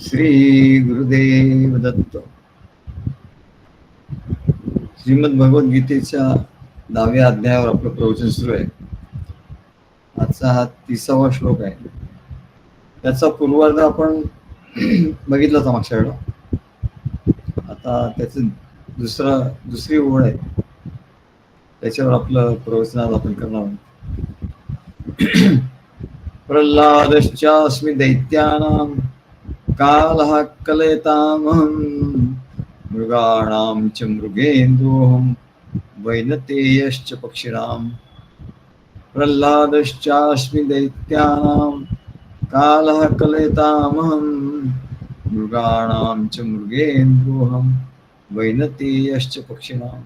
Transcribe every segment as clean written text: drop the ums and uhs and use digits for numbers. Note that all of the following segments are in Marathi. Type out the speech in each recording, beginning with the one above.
श्री गुरुदेव दत्त. श्रीमद भगवद्गीतेच्या 10व्या अध्यायावर आपलं प्रवचन सुरू आहे. आजचा हा 30वा श्लोक आहे. त्याचा पूर्वार्ध आपण बघितला होता मागच्या वेळेला. आता त्याचं दुसरी ओळ आहे, त्याच्यावर आपलं प्रवचन आज आपण करणार आहोत. प्रल्हादश्चास्मि दैत्यानां कालः कलयतामहं मृगाणां च मृगेन्द्रोऽहं वैनतेयश्च पक्षिणाम्. प्रल्हादश्चास्मि दैत्यानां कालः कलयतामहं मृगाणां च मृगेन्द्रोऽहं वैनतेयश्च पक्षिणाम्.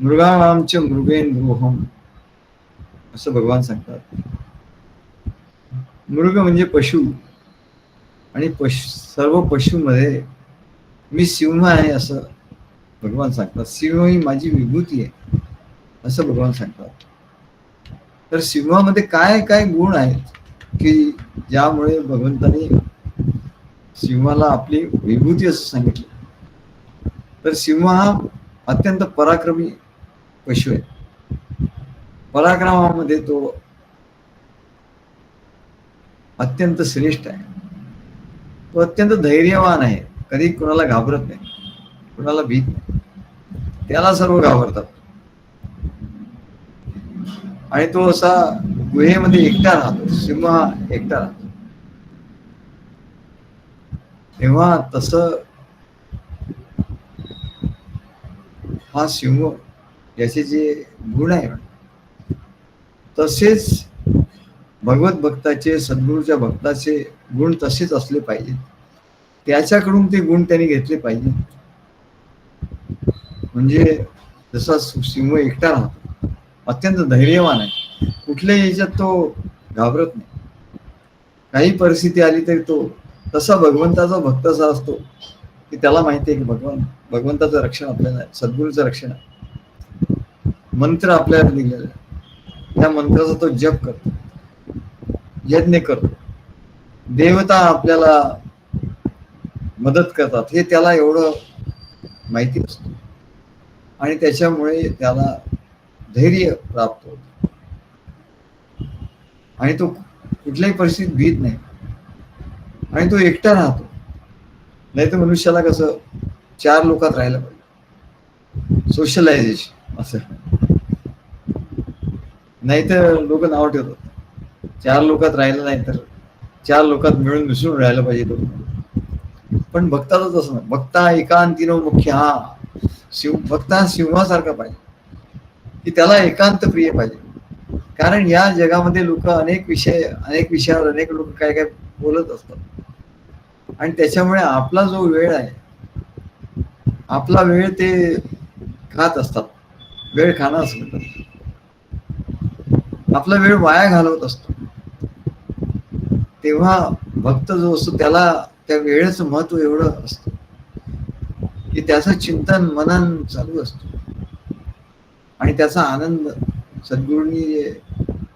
मृगाणां च मृगेन्द्रोऽहं असं भगवान सांगतात. मृग म्हणजे पशु, आणि सर्व पशुमध्ये मी सिंह आहे असं भगवान सांगतात. सिंह ही माझी विभूती आहे असं भगवान सांगतात. तर सिंहामध्ये काय काय गुण आहेत की ज्यामुळे भगवंताने सिंहाला आपली विभूती असं सांगितलं. तर सिंह हा अत्यंत पराक्रमी पशु आहे. पराक्रमामध्ये तो अत्यंत श्रेष्ठ आहे. तो अत्यंत धैर्यवान आहे. कधी कुणाला घाबरत नाही, कुणाला भीत नाही. त्याला सर्व घाबरतात. आणि तो असा गुहेमध्ये एकटा राहतो. सिंह हा एकटा राहतो. तेव्हा तसं हा सिंह याचे जे गुण आहे तसेच भगवत भक्ताचे, सद्गुरूच्या भक्ताचे गुण तसेच असले पाहिजे. त्याच्याकडून ते गुण त्यांनी घेतले पाहिजे. म्हणजे जसा सिंह एकटा राहतो, अत्यंत धैर्यवान आहे, कुठल्याही ह्याच्यात तो घाबरत नाही. काही परिस्थिती आली तरी तो तसा भगवंताचा भक्त असा असतो की त्याला माहिती आहे की भगवंताचं रक्षण आपल्याला आहे, सद्गुरूचं रक्षण आहे. मंत्र आपल्याला दिलेला आहे, त्या मंत्राचा तो जप करतो, यज्ञ करतो. देवता आपल्याला मदत करतात हे त्याला एवढं माहिती असतं. आणि त्याच्यामुळे त्याला धैर्य प्राप्त होतं आणि तो कुठल्याही परिस्थितीत भीत नाही. आणि तो एकटा राहतो. नाही तर मनुष्याला कसं 4 लोकात राहायला पाहिजे, सोशलायझेशन असं. नाहीतर लोक नाव ठेवतात, 4 लोकात राहिलं नाही तर 4 लोकात मिळून मिसळून राहायला पाहिजे तो. पण भक्ताच असं नाही. भक्ता एकांतीनो मुख्य. हा भक्ता सिंहासारखा पाहिजे की त्याला एकांत प्रिय पाहिजे. कारण या जगामध्ये लोक अनेक विषयावर अनेक लोक काय काय बोलत असतात. आणि त्याच्यामुळे आपला जो वेळ आहे, आपला वेळ ते खात असतात. वेळ खाणं असं म्हणतात. आपला वेळ वाया घालवत असतो. तेव्हा भक्त जो असतो त्याला त्या वेळेचं महत्व एवढं असतं की त्याचं चिंतन मनन चालू असतो. आणि त्याचा आनंद, सद्गुरूंनी जे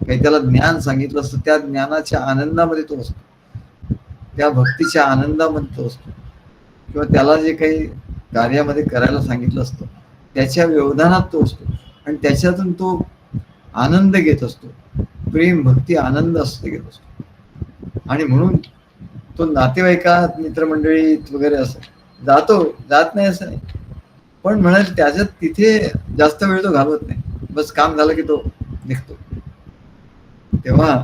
काही त्याला ज्ञान सांगितलं असतं त्या ज्ञानाच्या आनंदामध्ये तो असतो, त्या भक्तीच्या आनंदामध्ये तो असतो. किंवा त्याला जे काही कार्यामध्ये करायला सांगितलं असतं त्याच्या व्यवधानात तो असतो. आणि त्याच्यातून तो आनंद घेत असतो. प्रेम, भक्ती, आनंद असं घेत असतो. आणि म्हणून तो नातेवाईकात, मित्रमंडळीत वगैरे असं जात नाही असं नाही. पण म्हणाल त्याच्यात तिथे जास्त वेळ तो घालवत नाही. बस काम झालं की तो निघतो. तेव्हा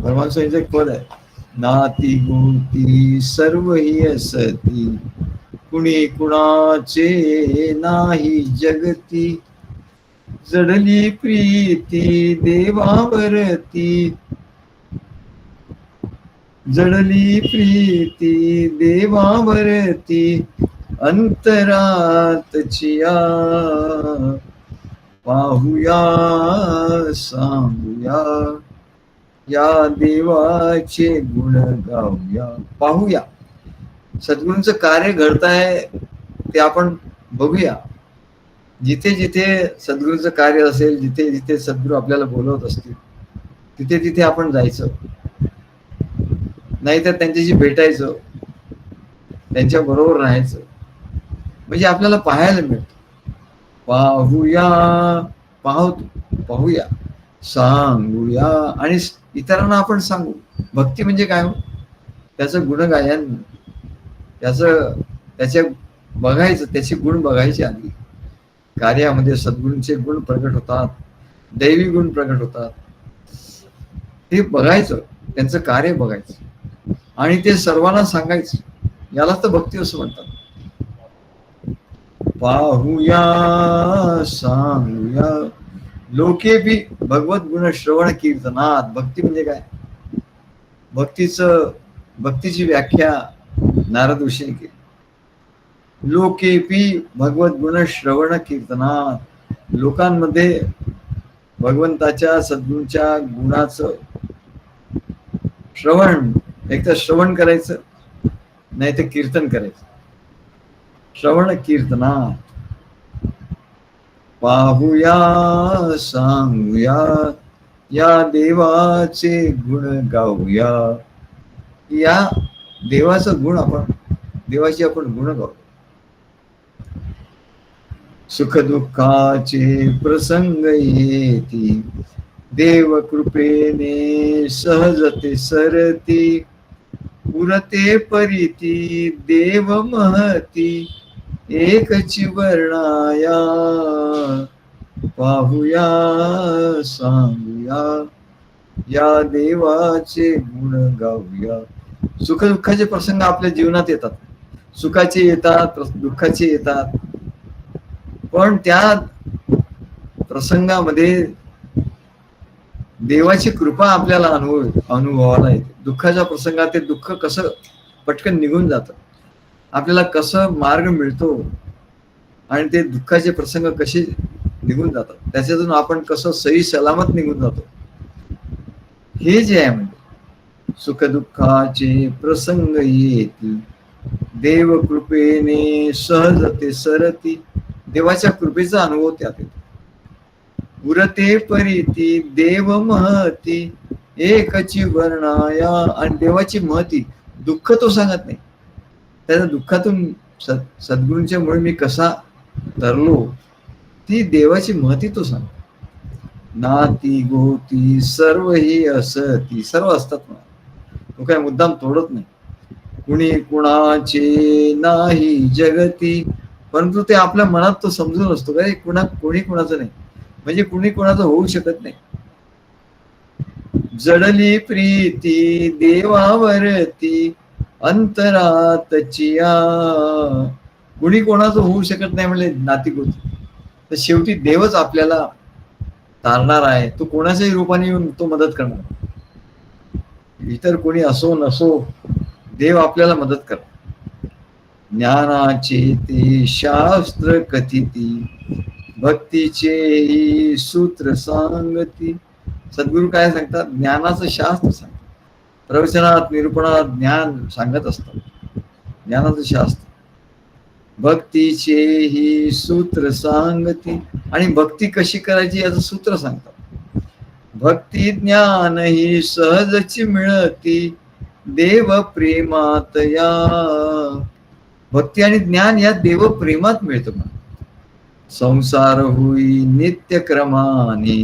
परमात्म्याचं एक पद आहे, नाती गोती सर्व ही असती, कुणी कुणाचे नाही जगती, जडली प्रीती देवावरती, जडली प्रीती देवावरती, अंतरातचिया पाहूया सांगूया, या देवाचे गुण गाऊया. पाहूया सद्गुरूंचं कार्य घडताय ते आपण बघूया. जिथे जिथे सद्गुरूंचं कार्य असेल, जिथे जिथे सद्गुरू आपल्याला बोलवत असतील, तिथे तिथे आपण जायचं, नाहीतर त्यांच्याशी भेटायचं, त्यांच्या बरोबर राहायचं, म्हणजे आपल्याला पाहायला मिळतं. पाहूया, पाहूया, सांगूया आणि इतरांना आपण सांगू. भक्ती म्हणजे काय हो? त्याचं गुणगायन, त्याचे बघायचं, त्याचे गुण बघायचे. आधी कार्यामध्ये सद्गुरूंचे गुण प्रकट होतात, दैवी गुण प्रकट होतात, ते बघायचं, त्यांचं कार्य बघायचं आणि ते सर्वांना सांगायचं. यालाच तर भक्ती असं म्हणतात. पाहूया, सांगूया, लोके बी भगवत गुण श्रवण कीर्तनात. भक्ती म्हणजे काय? भक्तीची व्याख्या नारद ऋषीने केली. लोकेपी भगवत गुण श्रवण कीर्तनात. लोकांमध्ये भगवंताच्या सद्गुरूंच्या गुणाचं श्रवण, एक तर श्रवण करायचं, नाही तर कीर्तन करायचं. श्रवण कीर्तनात. पाहूया, सांगूया, या देवाचे गुण गाऊया. या देवाचं गुण आपण, देवाची आपण गुण गाऊ. सुख दुःखाचे प्रसंग येती, देव कृपेने सहजते सरती. पुरते परिती देव महती, एकची वर्णाया. पाहूया, सांगूया, या देवाचे गुण गाऊया. सुख दुःखाचे प्रसंग आपल्या जीवनात येतात, सुखाचे येतात, दुःखाचे येतात, पण त्या प्रसंगामध्ये देवाची कृपा आपल्याला अनुभवाला येते. दुःखाच्या प्रसंगात ते दुःख कसं पटकन निघून जातं, आपल्याला कसं मार्ग मिळतो आणि ते दुःखाचे प्रसंग कसे निघून जातात, त्याच्यातून आपण कसं सही सलामत निघून जातो, हे जे आहे. म्हणजे सुख दुःखाचे प्रसंग येती, देव कृपेने सहजते सरती. देवाच्या कृपेचा अनुभव त्यात येतो. उरते परिती देव महती, एकची वर्णाया. आणि देवाची महती, दुःख तो सांगत नाही, त्याच्या दुःखातून सद्गुरूंच्या मुळे मी कसा तरलो, ती देवाची महती तो सांग. नाती गोती सर्व ही असती. सर्व असतात ना, तो काय मुद्दाम तोडत नाही. कुणी कुणाचे नाही जगती, परंतु ते आपल्या मनात तो समजून असतो काय कोणी कुणाचं नाही, म्हणजे कुणी कुणाचं होऊ शकत नाही. जडली प्रीती देवावरती, अंतरातचिया. कुणी कोणाचं होऊ शकत नाही म्हणजे नातीगोती, तर शेवटी देवच आपल्याला तारणार आहे. तो कोणाच्याही रूपाने येऊन तो मदत करणार. इतर कोणी असो नसो, देव आपल्याला मदत करणार. ज्ञानाचे ते शास्त्र कथिती, भक्तीचे सूत्र सांगती. सद्गुरू काय सांगतात? ज्ञानाचं शास्त्र सांगतात. प्रवचनात निरूपणात ज्ञान सांगत असतात, ज्ञानाचं शास्त्र. भक्तीचे ही सूत्र सांगती, आणि भक्ती कशी करायची याचं सूत्र सांगतात. भक्ती ज्ञान ही सहजची मिळती, देव प्रेमात या. भक्ती आणि ज्ञान या देव प्रेमात मिळतं. संसार होई नित्यक्रमाने,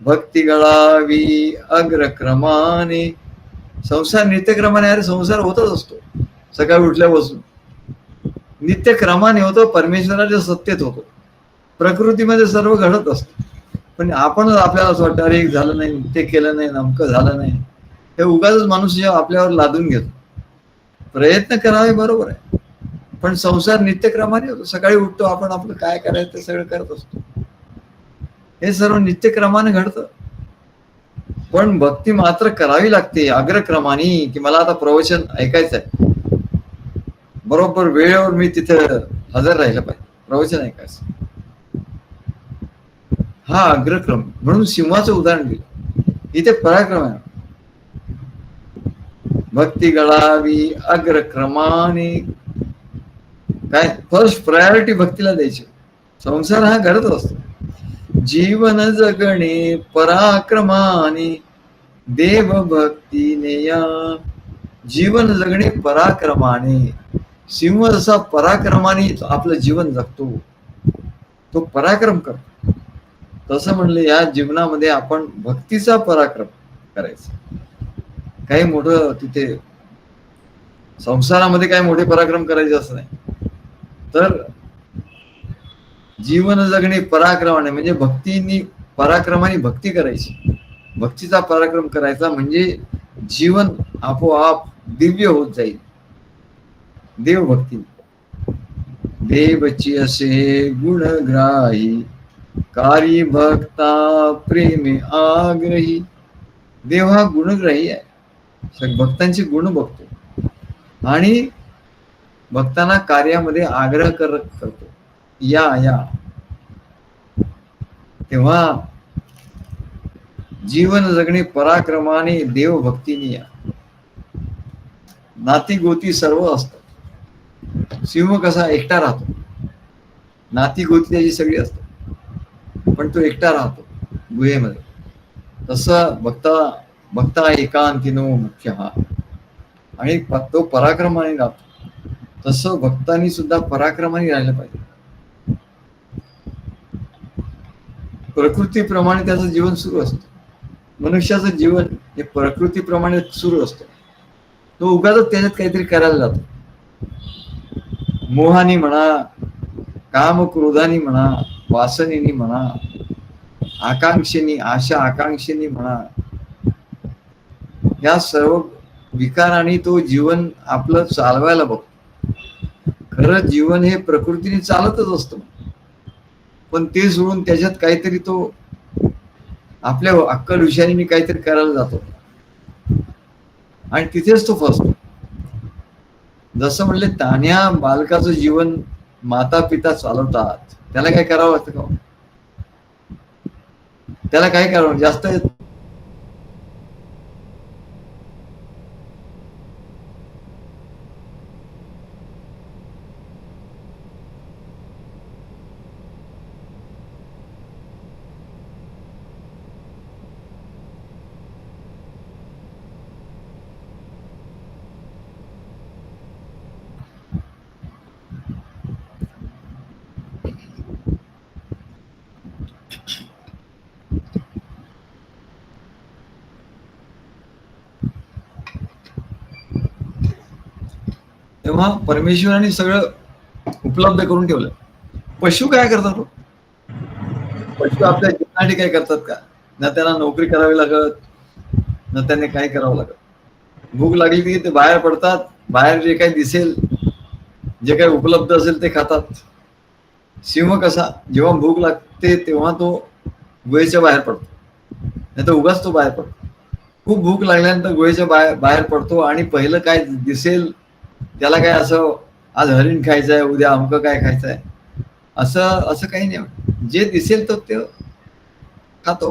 भक्ती गळावी अग्रक्रमाने. संसार नित्यक्रमाने, अरे संसार होतच असतो सकाळी उठल्यापासून, नित्यक्रमाने होतो, परमेश्वराच्या सत्तेत होतो, प्रकृतीमध्ये सर्व घडत असतं. पण आपणच आपल्याला असं वाटतं, अरे झालं नाही, ते केलं नाही, नमकं झालं नाही. हे उगाच माणूस जेव्हा आपल्यावर लादून घेतो. प्रयत्न करावे बरोबर आहे, पण संसार नित्यक्रमाने होतो. सकाळी उठतो आपण, आपलं काय करायचं ते सगळं करत असतो, हे सर्व नित्यक्रमाने घडतं. पण भक्ती मात्र करावी लागते अग्रक्रमाने, की मला आता प्रवचन ऐकायचं आहे, बरोबर वेळेवर मी तिथे हजर राहिलं पाहिजे, प्रवचन ऐकायचं. हा अग्रक्रम. म्हणून सिंहाचं उदाहरण दिलं, इथे पराक्रम आहे. भक्ती गळावी अग्रक्रमाने. काय फर्स्ट प्रायोरिटी भक्तीला द्यायची. संसार हा घडत असतो. जीवन जगणे पराक्रमाने देव भक्तीने या. जीवन जगणे पराक्रमाने. सिंह जसा पराक्रमाने आपलं जीवन जगतो, तो पराक्रम करतो, तसं म्हणलं या जीवनामध्ये आपण भक्तीचा पराक्रम करायचा. काही मोठं तिथे संसारामध्ये काही मोठे पराक्रम करायचे असं नाही, तर जीवन जगणे पराक्रमाने म्हणजे भक्तीनी पराक्रमाने भक्ती करायची. भक्तीचा पराक्रम करायचा म्हणजे जीवन आपोआप दिव्य होत जाईल देवभक्ती. देवची असे गुणग्राही कारी भक्ता प्रेमे आग्रही. देव हा गुणग्राही आहे, भक्तांचे गुण बघतो आणि भक्तांना कार्यामध्ये आग्रह करतो, या या. तेव्हा जीवन जगणे पराक्रमाने देवभक्तीने या. नाती गोती सर्व असतात. सिंह कसा एकटा राहतो, नाती गोती त्याची सगळी असतात, पण तो एकटा राहतो गुहेमध्ये. तसं भक्ता एकांतिनो मुख्य हा, आणि तो पराक्रमाने राहतो. तसं भक्तांनी सुद्धा पराक्रमाने राहिलं पाहिजे. प्रकृतीप्रमाणे त्याचं जीवन सुरू असतं. मनुष्याचं जीवन हे प्रकृतीप्रमाणे सुरू असतं. तो उगाच त्याच्यात काहीतरी करायला जातो. मोहानी म्हणा, काम क्रोधानी म्हणा, वासनेनी म्हणा, आकांक्षेनी आशा आकांक्षेनी म्हणा, या सर्व विकारांनी तो जीवन आपलं चालवायला बघतो. खरं जीवन हे प्रकृतीने चालतच असतं, पण ते सोडून त्याच्यात काहीतरी तो आपल्या अक्कल हुशारीने काहीतरी करायला जातो आणि तिथेच तो फसतो. जसं म्हणले तान्ह्या बालकाचं जीवन माता पिता चालवतात, त्याला काय करावं लागतं का? त्याला काय करावं जास्त तेव्हा परमेश्वराने सगळं उपलब्ध करून ठेवलं. पशु काय करतात? पशु आपल्या जीवनासाठी काय करतात का? ना त्यांना नोकरी करावी लागत, ना त्यांनी काय करावं लागत. भूक लागली की ते बाहेर पडतात, बाहेर जे काही दिसेल, जे काही उपलब्ध असेल ते खातात. सिंह कसा जेव्हा भूक लागते तेव्हा तो गुहेच्या बाहेर पडतो, नाही तर उगाच तो बाहेर पडतो. खूप भूक लागल्यानंतर गुहेच्या बाहेर पडतो आणि पहिलं काय दिसेल त्याला काय असं आज हरिण खायचंय, उद्या अमकं काय खायचंय, असं काही नाही. जे दिसेल तो ते खातो.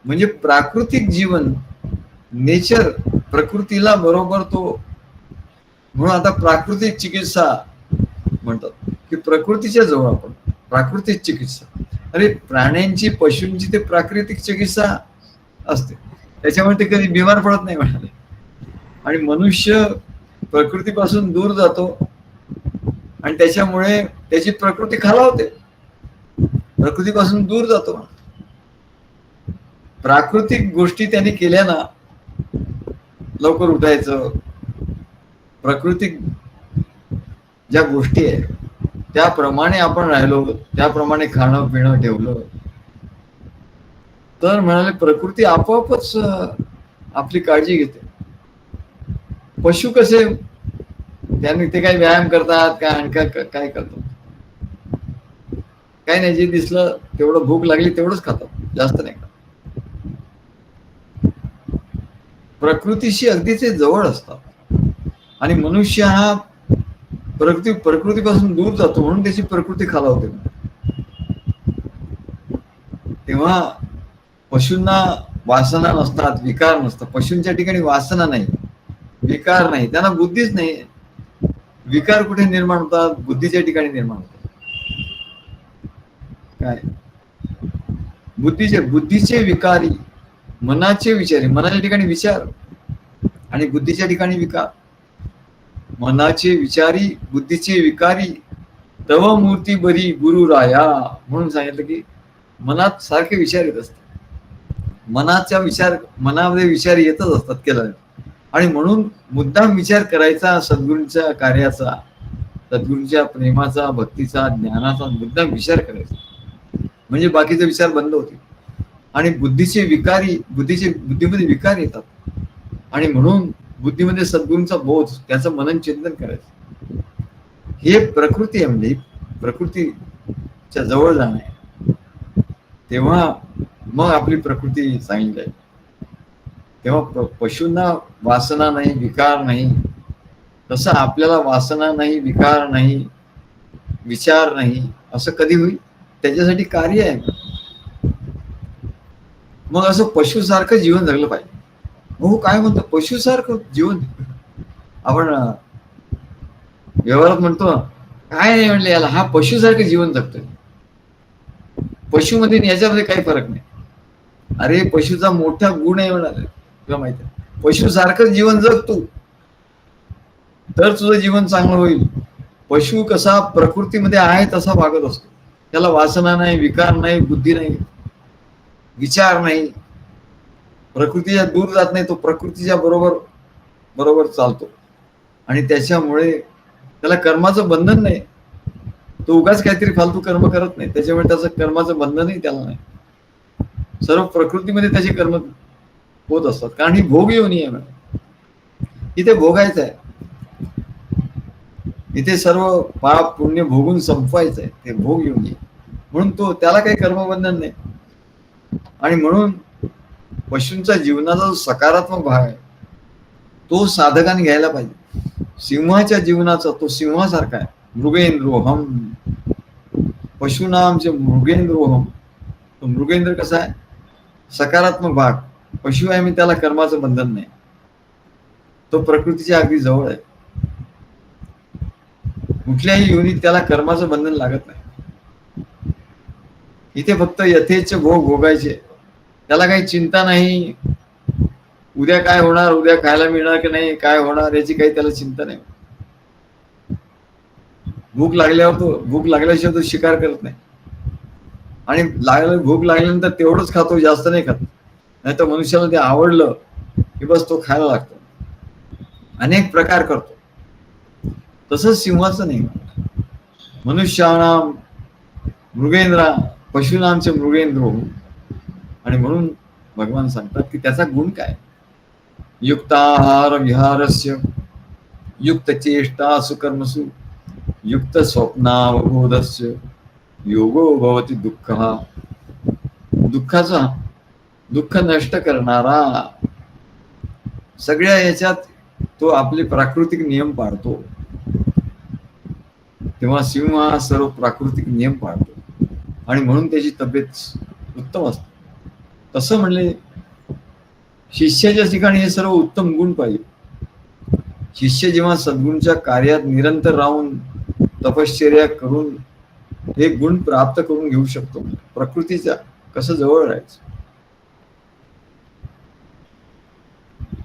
म्हणजे प्राकृतिक जीवन, नेचर, प्रकृतीला बरोबर तो. म्हणून आता प्राकृतिक चिकित्सा म्हणतात की प्रकृतीच्या जवळ आपण प्राकृतिक चिकित्सा. अरे प्राण्यांची पशूंची ते प्राकृतिक चिकित्सा असते, त्याच्यामुळे ते कधी बिमार पडत नाही म्हणाले. आणि मनुष्य प्रकृतीपासून दूर जातो आणि त्याच्यामुळे त्याची प्रकृती खालावते, प्रकृतीपासून दूर जातो. प्राकृतिक गोष्टी त्यांनी केल्या ना, लवकर उठायचं, प्राकृतिक ज्या गोष्टी आहेत त्याप्रमाणे आपण राहिलो, त्याप्रमाणे खाणं पिणं ठेवलं, तर म्हणाले प्रकृती आपोआपच आपली काळजी घेते. पशु कसे त्यांनी ते काही व्यायाम करतात काय आणि काय करतात? काही नाही, जे दिसलं तेवढं, भूक लागली तेवढंच खातात, जास्त नाही खात. प्रकृतीशी अगदी ते जवळ असतात आणि मनुष्य हा प्रकृतीपासून दूर जातो म्हणून त्याची प्रकृती खालावते. तेव्हा पशूंना वासना नसतात, विकार नसतात. पशूंच्या ठिकाणी वासना नाही, विकार नाही, त्यांना बुद्धीच नाही. विकार कुठे निर्माण होतात? बुद्धीच्या ठिकाणी निर्माण होतात. काय बुद्धीचे विकारी, मनाचे विचारी, मनाच्या ठिकाणी विचार आणि बुद्धीच्या ठिकाणी विकार. मनाचे विचारी, बुद्धीचे विकारी, तव मूर्ती बरी गुरु राया, म्हणून सांगितलं की मनात सारखे विचार येत असतात. मनामध्ये विचार येतच असतात केला, आणि म्हणून मुद्दाम विचार करायचा सद्गुरूंच्या कार्याचा, सद्गुरूंच्या प्रेमाचा, भक्तीचा, ज्ञानाचा मुद्दाम विचार करायचा, म्हणजे बाकीचे विचार बंद होतील. आणि बुद्धीमध्ये विकार येतात, आणि म्हणून बुद्धीमध्ये सद्गुरूंचा बोध, त्याचं मनन चिंतन करायचं. हे प्रकृती आहे, म्हणजे प्रकृतीच्या जवळ जाणं आहे. तेव्हा मग आपली प्रकृती चांगली जाईल. तेव्हा पशूंना वासना नाही, विकार नाही, तसं आपल्याला वासना नाही, विकार नाही, विचार नाही, असं कधी होईल? त्याच्यासाठी कार्य आहे. मग असं पशुसारखं जीवन जगलं पाहिजे. हो, काय म्हणतो पशुसारखं जीवन? आपण व्यवहारात म्हणतो काय नाही म्हणले याला, हा पशुसारखं जीवन जगतोय. पशुमध्ये याच्यामध्ये काही फरक नाही. अरे पशुचा मोठा गुण आहे म्हणाले, तुला माहिती आहे, पशुसारखं जीवन जगतो तर तुझं जीवन चांगलं होईल. पशु कसा प्रकृतीमध्ये आहे तसा वागत असतो, त्याला वासना नाही, विकार नाही, बुद्धी नाही, विचार नाही, प्रकृतीच्या दूर जात नाही, तो प्रकृतीच्या बरोबर चालतो. आणि त्याच्यामुळे त्याला कर्माचं बंधन नाही, तो उगाच काहीतरी फालतू कर्म करत नाही, त्याच्यामुळे त्याचं कर्माचं बंधनही त्याला नाही. सर्व प्रकृतीमध्ये त्याचे कर्म होत असतात, कारण ही भोग योनी आहे. इथे भोगायचं आहे, इथे सर्व पाप पुण्य भोगून संपवायचं आहे, ते भोग योनी आहे. म्हणून त्याला काही कर्मबंधन नाही. आणि म्हणून पशूंच्या जीवनाचा जो सकारात्मक भाग आहे तो साधकाने घ्यायला पाहिजे. सिंहाच्या जीवनाचा तो सिंहासारखा आहे. मृगेंद्रोहम, पशुनामचे मृगेंद्रोहम. तो मृगेंद्र कसा आहे? सकारात्मक भाग. पशु आहे मी, त्याला कर्माचं बंधन नाही, तो प्रकृतीच्या अगदी जवळ आहे. कुठल्याही योनीत त्याला कर्माचं बंधन लागत नाही. इथे फक्त यथेच्छ भोग भोगायचे, त्याला काही चिंता नाही. उद्या काय होणार, उद्या खायला मिळणार की नाही, काय होणार याची काही त्याला चिंता नाही. भूक लागल्याशिवाय तो शिकार करत नाही. आणि भूक लागल्यानंतर तेवढंच खातो, जास्त नाही खात. नाही तर मनुष्याला ते आवडलं की बस तो खायला लागतो, अनेक प्रकार करतो. तसंच सिंहाचं नाही. मनुष्यानाम मृगेंद्रा, पशुनामचे मृगेंद्रो. आणि म्हणून भगवान सांगतात की त्याचा गुण काय? युक्ताहार विहारस्य, युक्त चेष्टा सुकर्मसु, युक्त स्वप्नावबोधस्य, योगो भवति दुःखः. दुःख नष्ट करणारा, सगळ्या याच्यात तो आपले प्राकृतिक नियम पाळतो. तेव्हा सिंह हा सर्व प्राकृतिक नियम पाळतो, आणि म्हणून त्याची तब्येत उत्तम असते. तसं म्हणले शिष्याच्या ठिकाणी हे सर्व उत्तम गुण पाहिजे. शिष्य जेव्हा सद्गुरूंच्या कार्यात निरंतर राहून तपश्चर्या करून हे गुण प्राप्त करून घेऊ शकतो. प्रकृतीच्या कसं जवळ राहायचं,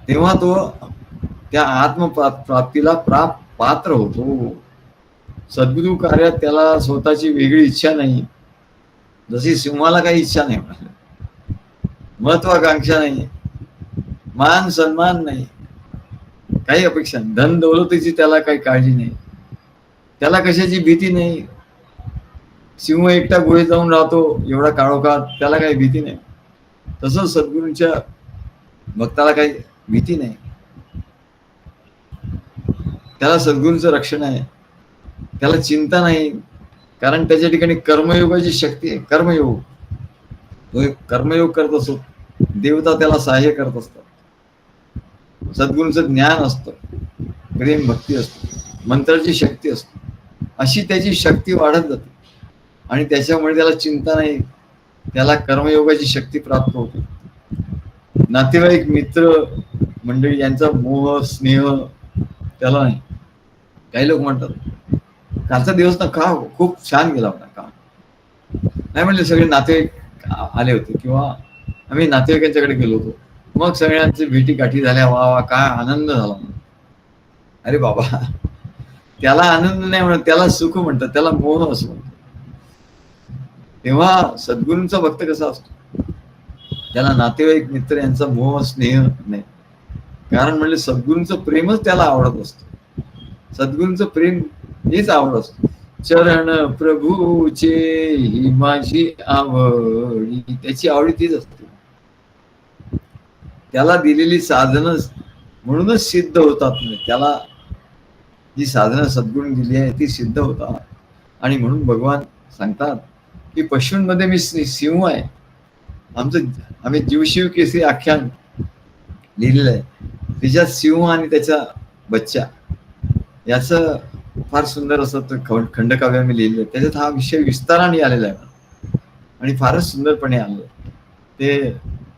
तेव्हा तो त्या आत्मप्राप्तीला पात्र होतो. सद्गुरू कार्यात त्याला स्वतःची वेगळी इच्छा नाही, जशी सिंहाला काही इच्छा नाही, महत्वाकांक्षा नाही, मान सन्मान नाही, काही अपेक्षा नाही, धन दौलतीची त्याला काही काळजी नाही, त्याला कशाची भीती नाही. सिंह एकटा गुहेत जाऊन राहतो एवढा काळोखात, त्याला काही भीती नाही. तसंच सद्गुरूंच्या भक्ताला काही भीती नाही, त्याला सद्गुरूंचं रक्षण आहे, त्याला चिंता नाही. कारण त्याच्या ठिकाणी कर्मयोगाची शक्ती आहे. कर्मयोग, तो एक कर्मयोग करत असतो, देवता त्याला सहाय्य करत असतात, सद्गुरूंचं ज्ञान असतं, प्रेम भक्ती असतो, मंत्राची शक्ती असते. अशी त्याची शक्ती वाढत जाते, आणि त्याच्यामुळे त्याला चिंता नाही, त्याला कर्मयोगाची शक्ती प्राप्त होते. नातेवाईक मित्र मंडळी यांचा मोह स्नेह त्याला नाही. काही लोक म्हणतात कालचा दिवस ना का खूप छान गेला होता का नाही म्हणले. सगळे नातेवाईक आले होते किंवा आम्ही नातेवाईकांच्याकडे गेलो होतो. मग सगळ्यांची भेटी गाठी झाल्या. वा वा काय आनंद झाला. अरे बाबा, त्याला आनंद नाही म्हणत, त्याला सुख म्हणतात, त्याला मोह असं म्हणतात. तेव्हा सद्गुरूंचा भक्त कसा असतो, त्याला नातेवाईक मित्र यांचा मोह स्नेह नाही. कारण म्हणजे सद्गुरूंचं प्रेमच त्याला आवडत असतं. सद्गुरूंचं प्रेम हेच आवडत असतं. चरण प्रभूचे ही माझी आवडी, त्याची आवडी तीच असते. त्याला दिलेली साधनं म्हणूनच सिद्ध होतात. त्याला जी साधनं सद्गुरूंनी दिली आहे ती सिद्ध होतात. आणि म्हणून भगवान सांगतात की पशूंमध्ये मी सिंह आहे. आम्ही जीवशिव केसरी आख्यान लिहिलेलं आहे. त्याच्यात सिंह आणि त्याचा बच्चा याचं फार सुंदर असं खंडकाव्य मी लिहिलेलं आहे. त्याच्यात हा विषय विस्ताराने आलेला आहे आणि फारच सुंदरपणे आलेलं आहे. ते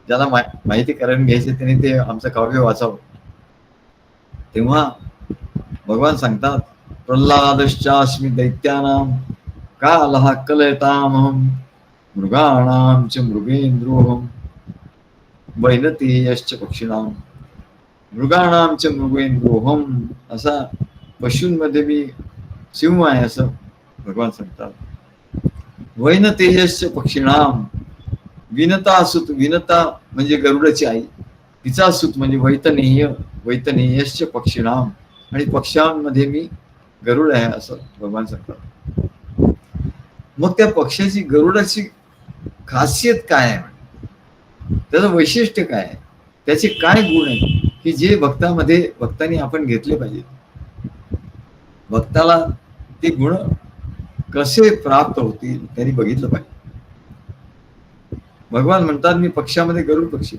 ज्याला माहिती करून घ्यायचे त्याने ते आमचं काव्य वाचावं. तेव्हा भगवान सांगतात प्रल्हादश्चास्मि दैत्यानां कालः कलयतामहं मृगाणां च मृगेन्द्रोऽहं वैनतेयश्च पक्षिणां मृगाणां च मृगेन्द्रोऽहं. असा पशूंमध्ये मी सिंह आहे असं भगवान सांगतात. वैनतेयश्च पक्षिणां, विनता सुत, विनता म्हणजे गरुडाची आई, तिचा सुत म्हणजे वैतनेय, वैतनेयश्च पक्षिणां, आणि पक्ष्यांमध्ये मी गरुड आहे असं भगवान सांगतात. मग त्या पक्षाची गरुडाची खासियत काय आहे, त्याचं वैशिष्ट्य काय आहे, त्याचे काय गुण आहेत की जे भक्तांनी आपण घेतले पाहिजे. भक्ताला ते गुण कसे प्राप्त होतील त्यांनी बघितलं पाहिजे. भगवान म्हणतात मी पक्षामध्ये गरुड पक्षी,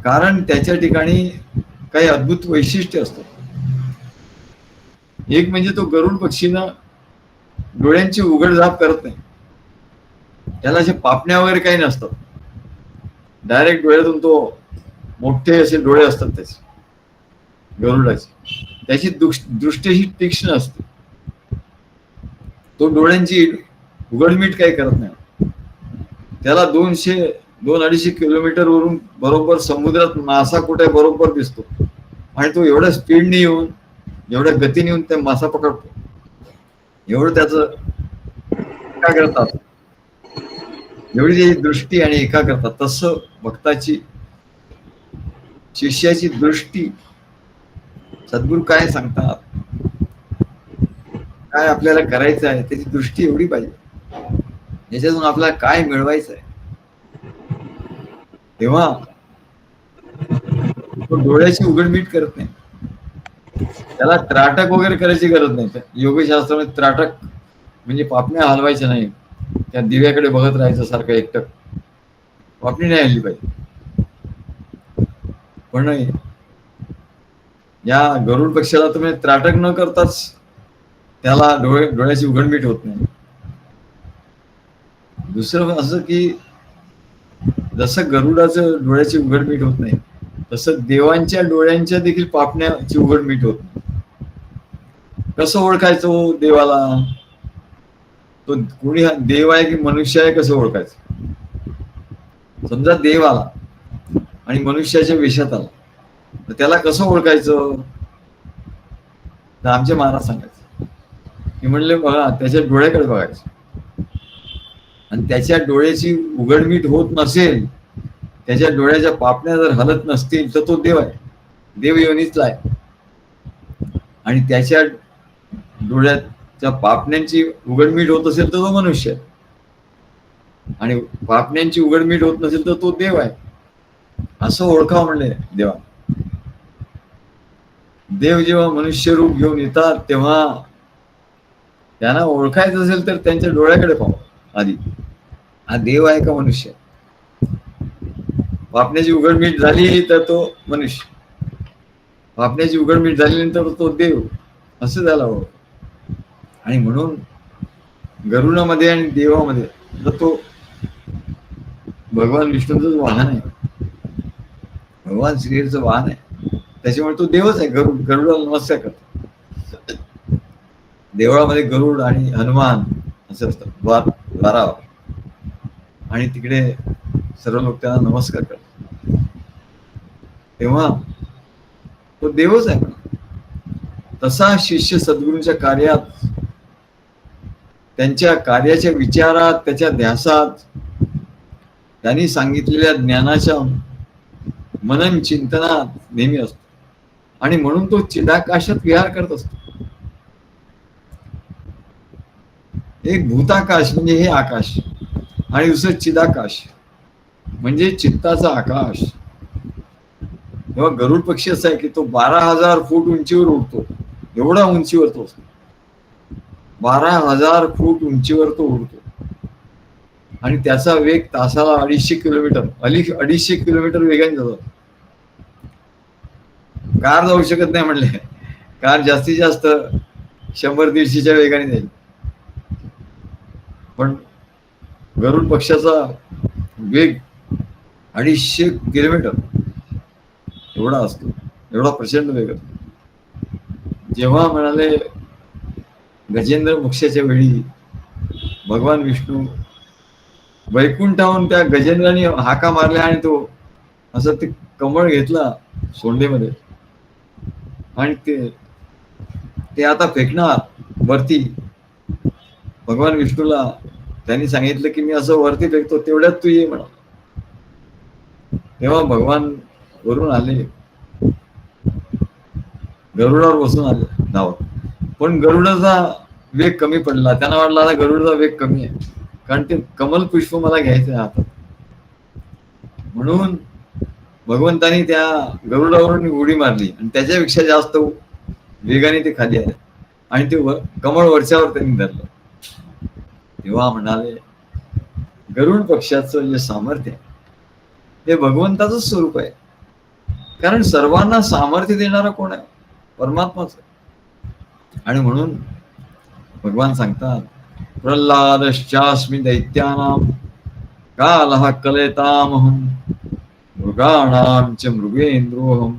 कारण त्याच्या ठिकाणी काही अद्भुत वैशिष्ट्य असतात. एक म्हणजे तो गरुड पक्षीनं डोळ्यांची उघडझाप करत नाही. त्याला असे पापण्या वगैरे काही नसतात. डायरेक्ट डोळ्यातून तो मोठे असे डोळे असतात त्याचे गरुडाचे. त्याची दृष्टी ही तीक्ष्ण असते. तो डोळ्यांची उघडमीट काही करत नाही. त्याला 200-250 किलोमीटर वरून बरोबर समुद्रात मासा कुठे बरोबर दिसतो आणि तो एवढ्या स्पीडने येऊन एवढ्या गतीने येऊन त्या मासा पकडतो. एवढं त्याचं एकाग्रता, एवढी त्याची दृष्टी आणि एकाग्रता. तसं भक्ताची, शिष्याची दृष्टी, सद्गुरू काय सांगतात, काय आपल्याला करायचं आहे त्याची दृष्टी एवढी पाहिजे, याच्यातून आपल्याला काय मिळवायचं आहे. तेव्हा तो डोळ्याची उघडमीट करत नाही. त्याला त्राटक वगैरे करायची गरज नाही. योगशास्त्रामध्ये त्राटक म्हणजे पापण्या हलवायच्या नाही, त्या दिव्याकडे बघत राहायचं सारखं एकटक. पापणी नाही हल्ली पाहिजे. पण या गरुड पक्षाला तुम्ही त्राटक न करताच त्याला डोळ्याची उघडमीट होत नाही. दुसरं असं की जसं गरुडाचं डोळ्याची उघडमीट होत नाही तसं देवांच्या डोळ्यांच्या देखील पापण्याची उघडमीट होत नाही. कसं ओळखायचं देवाला, तो कोणी देव आहे की मनुष्य आहे कसं ओळखायचं. समजा देव आला आणि मनुष्याच्या वेशात आला तर त्याला कसं ओळखायचं, तर आमचे महाराज सांगायचे की म्हणले बघा त्याच्या डोळ्याकडे बघायचं आणि त्याच्या डोळ्याची उघडमीट होत नसेल, त्याच्या डोळ्याच्या पापण्या जर हलत नसतील तर तो देव आहे, देव योनीतला आहे. आणि त्याच्या डोळ्याच्या पापण्यांची उघडमीट होत असेल तर तो मनुष्य आहे आणि पापण्यांची उघडमीट होत नसेल तर तो देव आहे. असं ओळखावं म्हणले देवा. देव जेव्हा मनुष्य रूप घेऊन येतात तेव्हा त्यांना ओळखायचं असेल तर त्यांच्या डोळ्याकडे पाहावं आधी, हा देव आहे का मनुष्य. पापण्याची उघडमीट झाली तर तो मनुष्य, पापण्याची उघडमीट झाल्यानंतर तो देव, असं झाला हो. आणि म्हणून गरुडामध्ये आणि देवामध्ये तो भगवान विष्णूचं वाहन आहे, भगवान श्रीहरीचं वाहन आहे, त्याच्यामुळे तो देवच आहे. गरुडाला नमस्कार करतो. देवळामध्ये गरुड आणि हनुमान असं असतं द्वारावर, आणि तिकडे सर्व लोक त्यांना नमस्कार करतात. तेव्हा तो देवच आहे. तसा शिष्य सद्गुरूंच्या कार्यात, त्यांच्या कार्याच्या विचारात, त्याच्या ध्यासात, त्यांनी सांगितलेल्या ज्ञानाच्या मनन चिंतनात नेहमी असतो. आणि म्हणून तो चिदाकाशात विहार करत असतो. एक भूताकाश म्हणजे हे आकाश, आणि दुसरं चिदाकाश म्हणजे चित्ताचा आकाश. तेव्हा गरुड पक्षी असा आहे की तो 12,000 फूट उंचीवर उडतो. एवढा उंचीवर तो असतो, 12,000 फूट उंचीवर तो उडतो. आणि त्याचा वेग तासाला 250 किलोमीटर, 250 किलोमीटर वेगाने जातो. कार जाऊ शकत नाही म्हणले, कार जास्तीत जास्त 100-150च्या वेगाने जाईल. पण गरुड पक्षाचा वेग 250 किलोमीटर एवढा असतो, एवढा प्रचंड वेग असतो. जेव्हा म्हणाले गजेंद्र मोक्षाच्या वेळी भगवान विष्णू वैकुंठाहून त्या गजेंद्राने हाका मारल्या, आणि तो असं ते कमळ घेतला सोंडेमध्ये, आणि ते आता फेकणार वरती. भगवान विष्णूला त्यांनी सांगितलं की मी असं वरती फेकतो, तेवढ्यात तू ये म्हणा. तेव्हा भगवान वरून आले, गरुडावर बसून आले धावत. पण गरुडाचा वेग कमी पडला. त्यांना वाटलं आता गरुडाचा वेग कमी आहे, कारण ते कमल पुष्प मला घ्यायचं आहे हातात. म्हणून भगवंतानी त्या गरुडावरून उडी मारली, आणि त्याच्यापेक्षा जास्त वेगाने ते खाली आले, आणि ते कमळ वरच्यावर त्यांनी धरलं. तेव्हा म्हणाले गरुड पक्षाचं जे सामर्थ्य आहे ते भगवंताचं स्वरूप आहे. कारण सर्वांना सामर्थ्य देणारा कोण आहे? परमात्माच आहे. आणि म्हणून भगवान सांगतात प्रल्हादश्चास्मि दैत्यानां कालः कलयतामहं मृगाणां च मृगेन्द्रोऽहं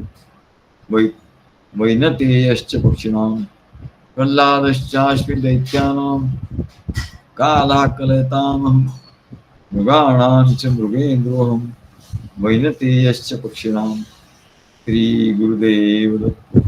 वैनतेयश्च पक्षिणां. प्रल्हादश्चास्मि दैत्यानां कालः कलयतामहं मृगाणां च मृगेन्द्रोऽहं वैनतेयश्च पक्षिणां. श्री गुरुदेव दत्त.